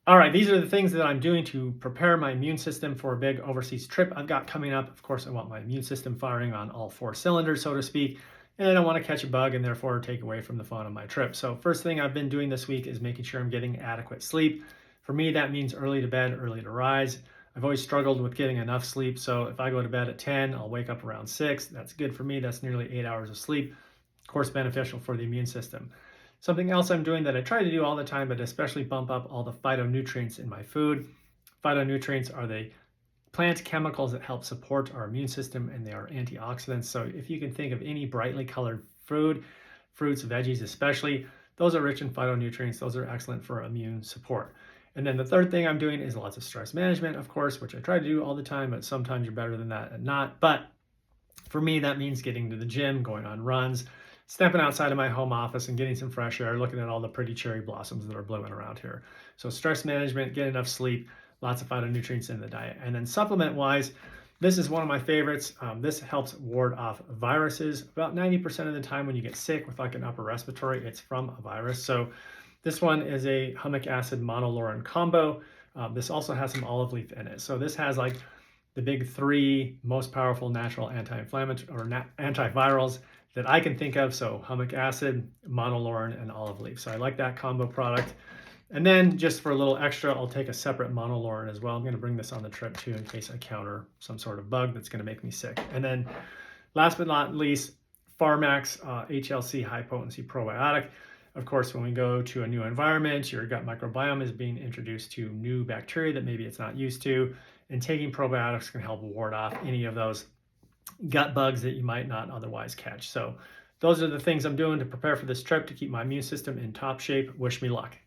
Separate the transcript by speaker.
Speaker 1: All right, these are the things that I'm doing to prepare my immune system for a big overseas trip I've got coming up. Of course, I want my immune system firing on all four cylinders, so to speak, and I don't want to catch a bug and therefore take away from the fun of my trip. So first thing I've been doing this week is making sure I'm getting adequate sleep. For me, that means early to bed, early to rise. I've always struggled with getting enough sleep, so if I go to bed at 10, I'll wake up around 6. That's good for me. That's nearly 8 hours of sleep. Of course, beneficial for the immune system. Something else I'm doing that I try to do all the time, but especially bump up all the phytonutrients in my food. Phytonutrients are the plant chemicals that help support our immune system, and they are antioxidants. So if you can think of any brightly colored food, fruits, veggies especially, those are rich in phytonutrients. Those are excellent for immune support. And then the third thing I'm doing is lots of stress management, of course, which I try to do all the time, but sometimes you're better than that and not. But for me, that means getting to the gym, going on runs, stepping outside of my home office and getting some fresh air, looking at all the pretty cherry blossoms that are blooming around here. So stress management, get enough sleep, lots of phytonutrients in the diet. And then supplement wise, this is one of my favorites. This helps ward off viruses. About 90% of the time when you get sick with like an upper respiratory, it's from a virus. So this one is a humic acid monolaurin combo. This also has some olive leaf in it. So this has like the big three most powerful natural anti-inflammatory or antivirals that I can think of. So humic acid, monolaurin, and olive leaf. So I like that combo product. And then just for a little extra, I'll take a separate monolaurin as well. I'm going to bring this on the trip too in case I counter some sort of bug that's going to make me sick. And then last but not least, Pharmax HLC high potency probiotic. Of course, when we go to a new environment, your gut microbiome is being introduced to new bacteria that maybe it's not used to. And taking probiotics can help ward off any of those gut bugs that you might not otherwise catch. So those are the things I'm doing to prepare for this trip to keep my immune system in top shape. Wish me luck.